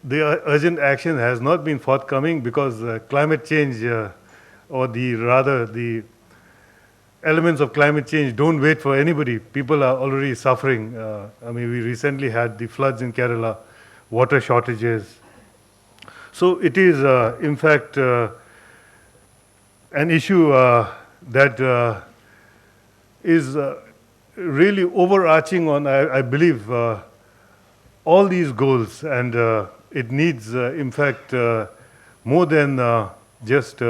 the urgent action has not been forthcoming because climate change, or rather the elements of climate change don't wait for anybody. People are already suffering. I mean, we recently had the floods in Kerala, water shortages. So it is, in fact, an issue that is really overarching on, I believe, all these goals, and it needs, in fact, more than just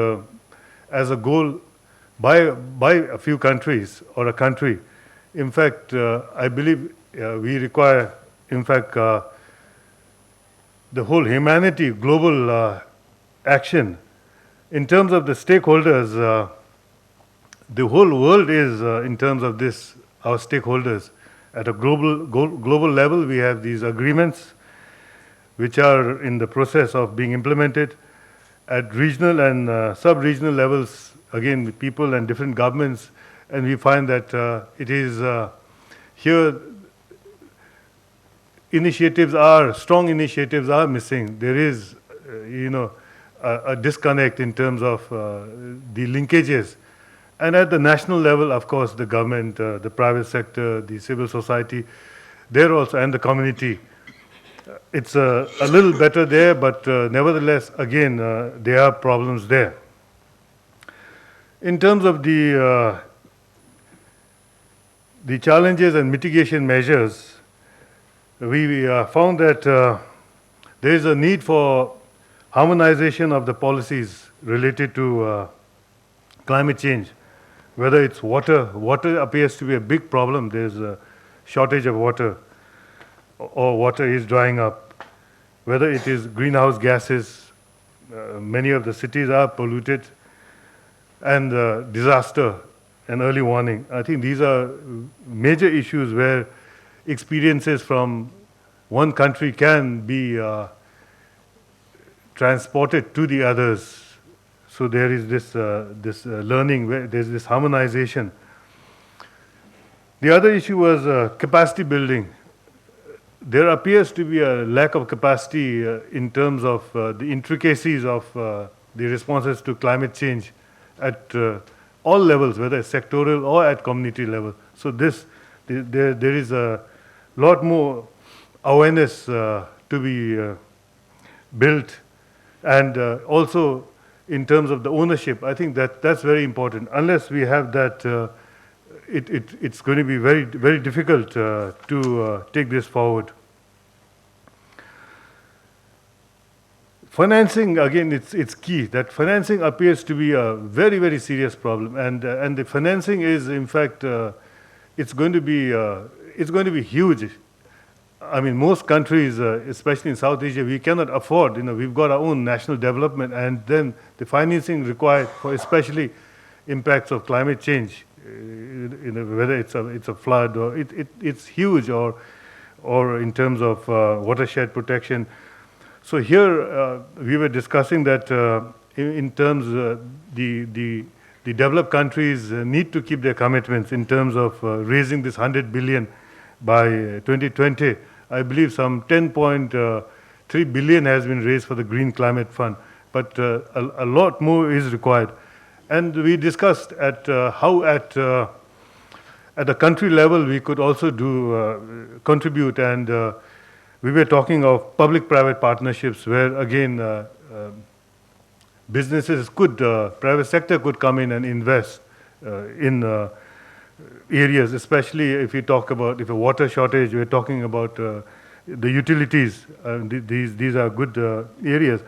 as a goal by a few countries or a country. In fact, I believe we require, in fact, the whole humanity, global action. In terms of the stakeholders, the whole world is, in terms of this, our stakeholders. At a global level, we have these agreements which are in the process of being implemented. At regional and sub-regional levels, again, with people and different governments, and we find that it is here strong initiatives are missing. There is, a disconnect in terms of the linkages. And at the national level, of course, the government, the private sector, the civil society, there also, and the community. It's a little better there, but nevertheless, again, there are problems there. In terms of the challenges and mitigation measures, we found that there is a need for harmonization of the policies related to climate change. Whether it's water appears to be a big problem. There's a shortage of water, or water is drying up. Whether it is greenhouse gases, many of the cities are polluted, and disaster and early warning. I think these are major issues where experiences from one country can be transported to the others. So there is this learning, where there's this harmonization. The other issue was capacity building. There appears to be a lack of capacity in terms of the intricacies of the responses to climate change at all levels, whether it's sectoral or at community level. So there is a lot more awareness to be built, and also in terms of the ownership. I think that's very important. Unless we have that, it's going to be very, very difficult to take this forward. Financing, again, it's key. That financing appears to be a very, very serious problem, and the financing is, in fact, it's going to be huge. I mean, most countries, especially in South Asia, we cannot afford. We've got our own national development, and then the financing required for especially impacts of climate change, whether it's a flood, or it's huge, or in terms of watershed protection. So here we were discussing that in terms the developed countries need to keep their commitments in terms of raising this 100 billion by 2020. I believe some 10.3 billion has been raised for the Green Climate Fund, but a lot more is required. And we discussed how at the country level we could also contribute, and we were talking of public-private partnerships where, again, businesses private sector could come in and invest in areas, especially if we talk about, if a water shortage, we're talking about the utilities. These are good areas.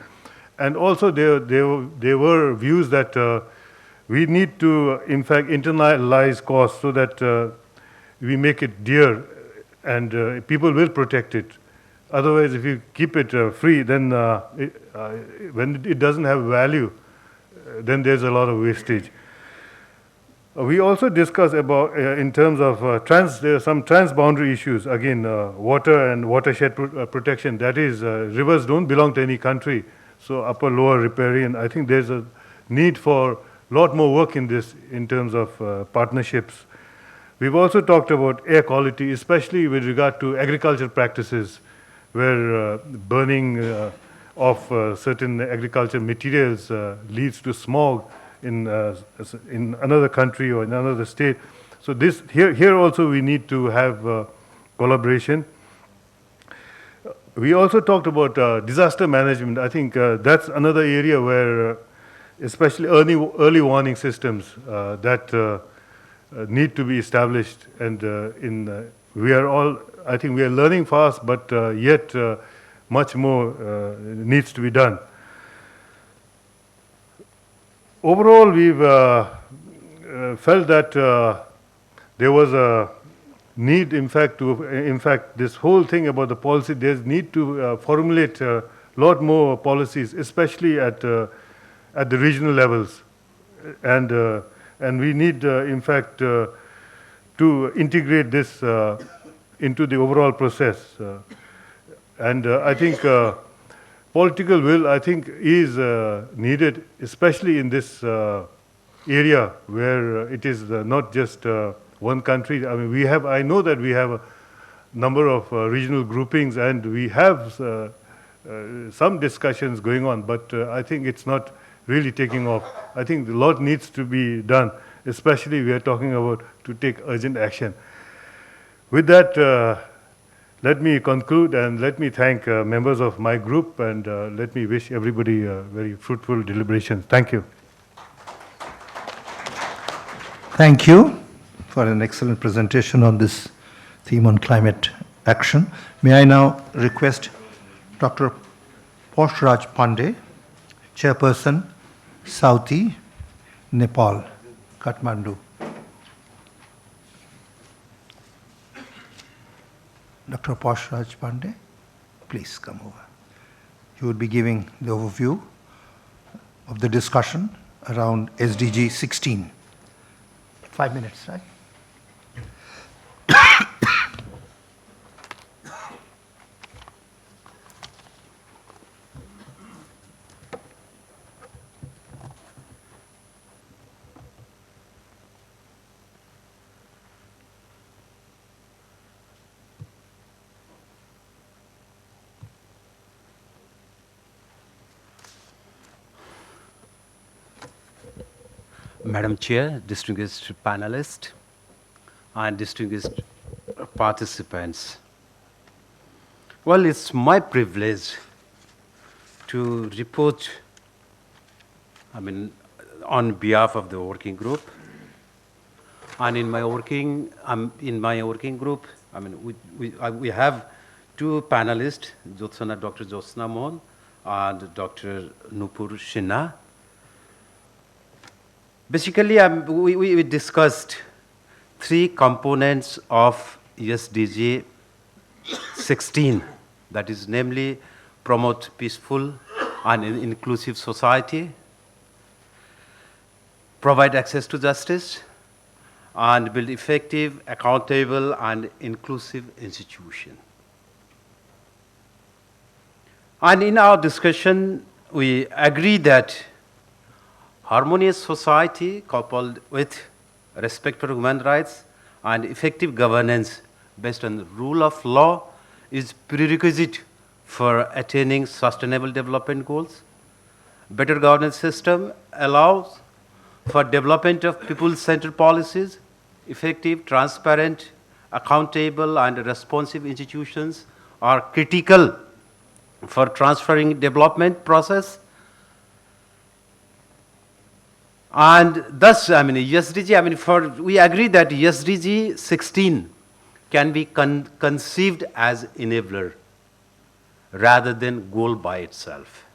And also there were views that we need to, in fact, internalize costs so that we make it dear, and people will protect it. Otherwise, if you keep it free, then when it doesn't have value, then there's a lot of wastage. We also discussed about, in terms of there are some transboundary issues. Again, water and watershed protection. That is, rivers don't belong to any country. So upper, lower, riparian. I think there's a need for a lot more work in this, in terms of partnerships. We've also talked about air quality, especially with regard to agricultural practices. where burning of certain agriculture materials leads to smog in another country or in another state. So here also we need to have collaboration. We also talked about disaster management. I think that's another area where, especially early warning systems that need to be established. And I think we are learning fast, but yet much more needs to be done. Overall, we've felt that there was a need, in fact, this whole thing about the policy, there's need to formulate a lot more policies, especially at the regional levels. And we need, in fact, to integrate this into the overall process. And I think political will, I think, is needed, especially in this area where it is not just one country. I mean, I know that we have a number of regional groupings, and we have some discussions going on, but I think it's not really taking off. I think a lot needs to be done, especially we are talking about to take urgent action. With that, let me conclude and let me thank members of my group, and let me wish everybody very fruitful deliberations. Thank you. Thank you for an excellent presentation on this theme on climate action. May I now request Dr. Poshraj Pandey, Chairperson, Sauti, Nepal, Kathmandu. Dr. Poshraj Pandey, please come over. You will be giving the overview of the discussion around SDG 16. 5 minutes, right? Madam Chair, distinguished panelists, and distinguished participants. Well, it's my privilege to report, on behalf of the working group. And in my working group, we have two panelists, Dr. Jyotsna Mohan and Dr. Nupur Sinha. Basically, we discussed three components of SDG 16, that is, namely, promote peaceful and inclusive society, provide access to justice, and build effective, accountable, and inclusive institutions. And in our discussion, we agree that harmonious society coupled with respect for human rights and effective governance based on the rule of law is prerequisite for attaining sustainable development goals. Better governance system allows for development of people-centered policies. Effective, transparent, accountable, and responsive institutions are critical for transferring development process. And thus, SDG, we agree that SDG 16 can be conceived as enabler rather than goal by itself.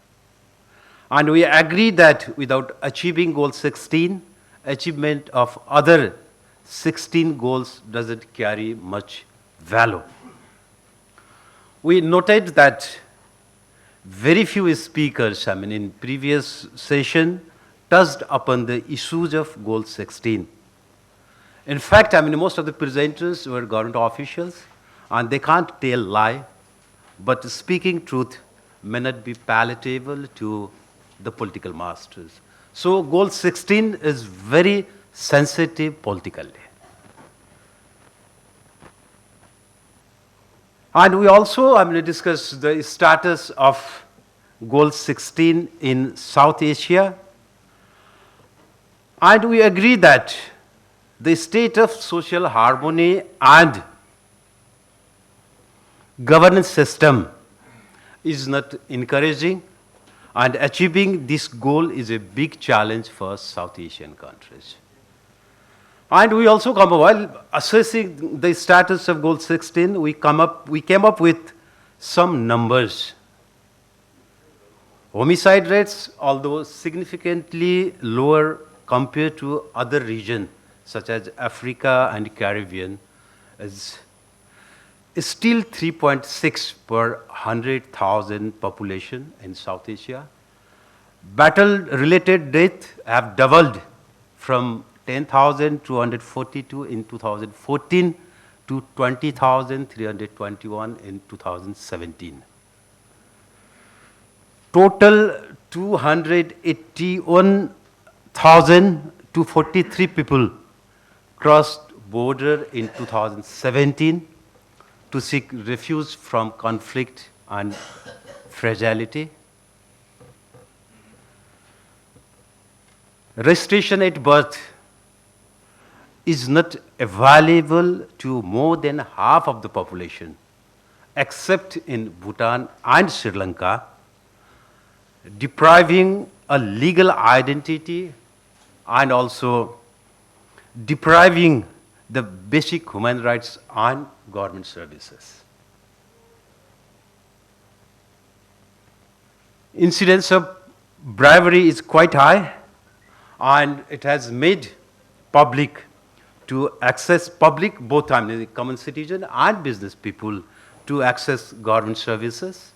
And we agree that without achieving goal 16, achievement of other 16 goals doesn't carry much value. We noted that very few speakers, in previous session, touched upon the issues of Goal 16. In fact, most of the presenters were government officials, and they can't tell lie, but speaking truth may not be palatable to the political masters. So Goal 16 is very sensitive politically. And we also, I'm going to discuss the status of Goal 16 in South Asia. And we agree that the state of social harmony and governance system is not encouraging, and achieving this goal is a big challenge for South Asian countries. And we also come up, while assessing the status of Goal 16, we came up with some numbers. Homicide rates, although significantly lower compared to other regions such as Africa and Caribbean, is still 3.6 per 100,000 population in South Asia. Battle-related deaths have doubled from 10,242 in 2014 to 20,321 in 2017. Total 281,243 people crossed border in 2017 to seek refuge from conflict and fragility. Registration at birth is not available to more than half of the population, except in Bhutan and Sri Lanka, depriving a legal identity and also depriving the basic human rights and government services. Incidence of bribery is quite high, and it has made public to access public, both common citizen and business people, to access government services.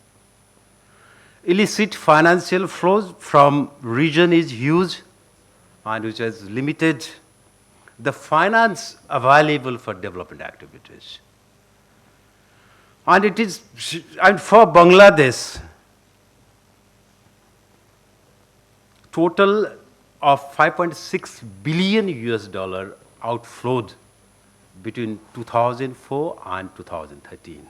Illicit financial flows from region is huge, and which has limited the finance available for development activities. And it is, and for Bangladesh, total of 5.6 billion US dollar outflowed between 2004 and 2013.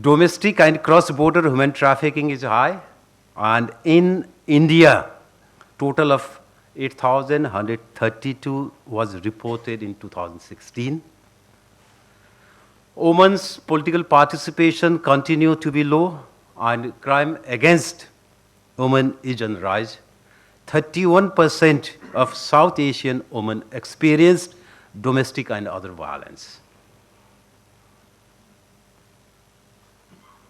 Domestic and cross-border human trafficking is high, and in India, total of 8,132 was reported in 2016. Women's political participation continued to be low, and crime against women is on rise. 31% of South Asian women experienced domestic and other violence.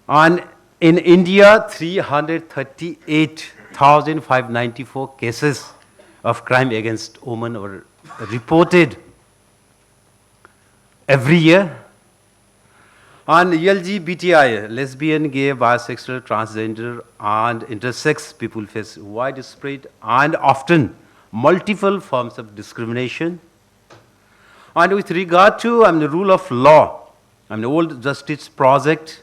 And in India, 338,594 cases of crime against women were reported every year. And LGBTI, lesbian, gay, bisexual, transgender, and intersex people face widespread and often multiple forms of discrimination. And with regard to the rule of law, Old Justice Project,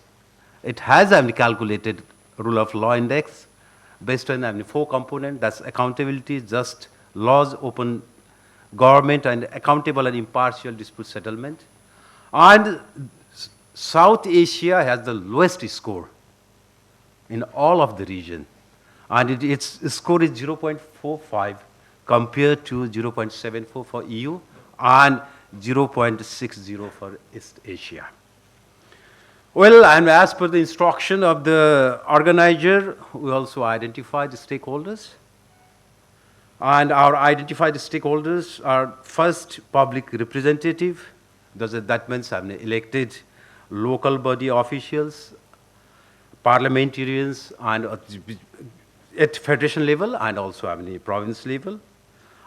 it has calculated rule of law index based on 4 components. That's accountability, just laws, open government, and accountable and impartial dispute settlement. And South Asia has the lowest score in all of the region, and its score is 0.45 compared to 0.74 for EU and 0.60 for East Asia. Well, and as per the instruction of the organizer, we also identified the stakeholders. And our identified stakeholders are first public representative. That means elected local body officials, parliamentarians, and at federation level, and also province level,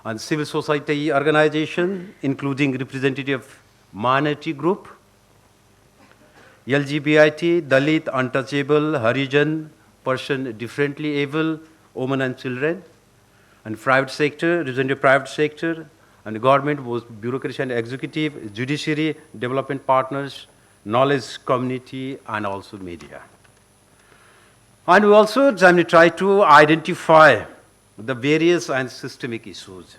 and civil society organization, including representative of minority group, LGBT, Dalit, untouchable, Harijan, person differently able, women and children, and private sector, representative private sector, and government, both bureaucracy and executive, judiciary, development partners, knowledge community, and also media. And we also try to identify the various and systemic issues.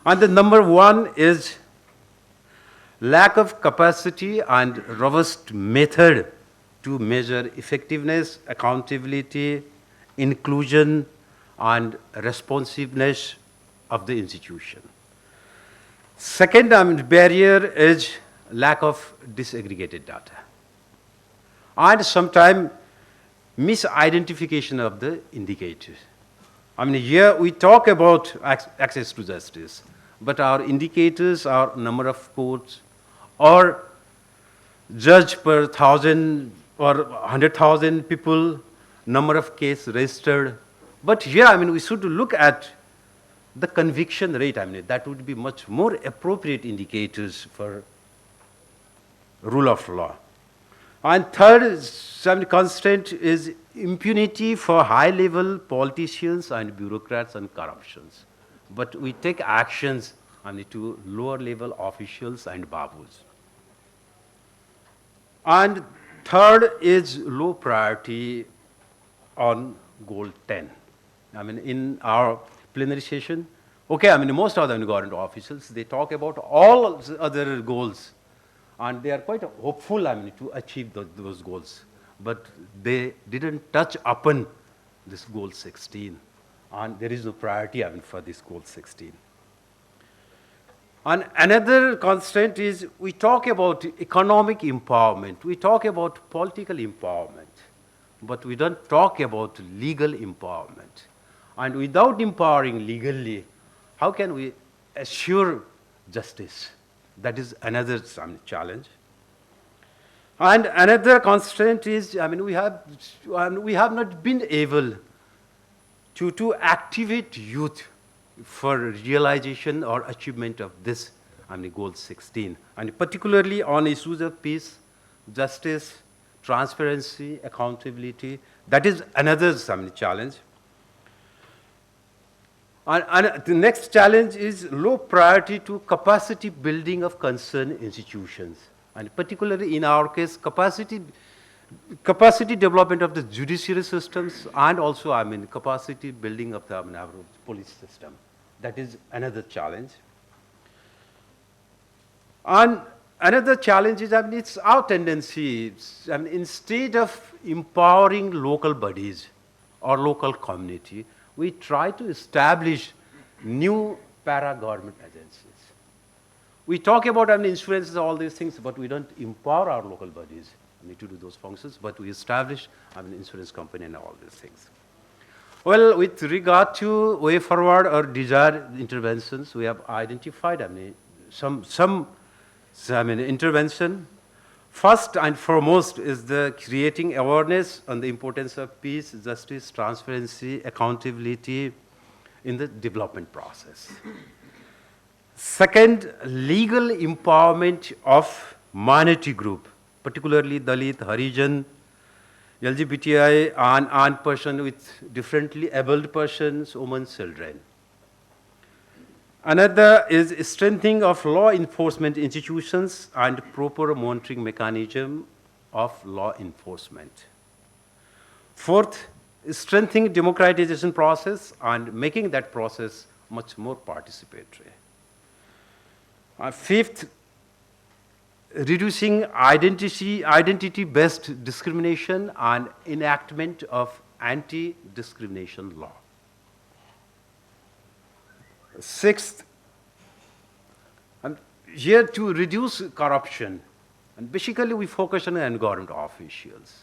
And the number one is lack of capacity and robust method to measure effectiveness, accountability, inclusion, and responsiveness of the institution. Second barrier is lack of disaggregated data, and sometimes misidentification of the indicators. Here we talk about access to justice, but our indicators are number of courts or judge per 1,000 or 100,000 people, number of cases registered. But here, we should look at the conviction rate. That would be much more appropriate indicators for rule of law. And third constraint is impunity for high-level politicians and bureaucrats and corruptions. But we take actions to lower-level officials and babus. And third is low priority on goal 10. In our plenary session, most of the government officials, they talk about all the other goals, and they are quite hopeful to achieve those goals. But they didn't touch upon this goal 16, and there is no priority for this goal 16. And another constraint is we talk about economic empowerment, we talk about political empowerment, but we don't talk about legal empowerment. And without empowering legally, how can we assure justice? That is another challenge. And another constraint is, we have not been able to activate youth for realization or achievement of this, goal 16, and particularly on issues of peace, justice, transparency, accountability. That is another challenge. And the next challenge is low priority to capacity building of concerned institutions, and particularly in our case, capacity development of the judiciary systems, and also capacity building of the our police system. That is another challenge. And another challenge is it's our tendency. Instead of empowering local bodies or local community, we try to establish new para-government agencies. We talk about insurances, all these things, but we don't empower our local bodies to do those functions, but we establish an insurance company and all these things. Well, with regard to way forward or desired interventions, we have identified some intervention. First and foremost is the creating awareness on the importance of peace, justice, transparency, accountability in the development process. Second, legal empowerment of minority group, particularly Dalit, Harijan, LGBTI, and person with differently abled persons, women, children. Another is strengthening of law enforcement institutions and proper monitoring mechanism of law enforcement. Fourth, strengthening democratization process and making that process much more participatory. Fifth, reducing identity-based discrimination and enactment of anti-discrimination law. Sixth, here to reduce corruption, and basically we focus on government officials.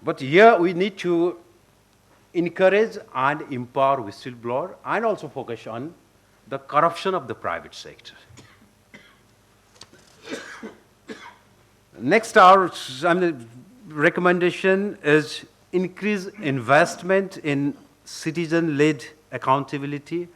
But here we need to encourage and empower whistleblower and also focus on the corruption of the private sector. Next, our recommendation is increase investment in citizen-led accountability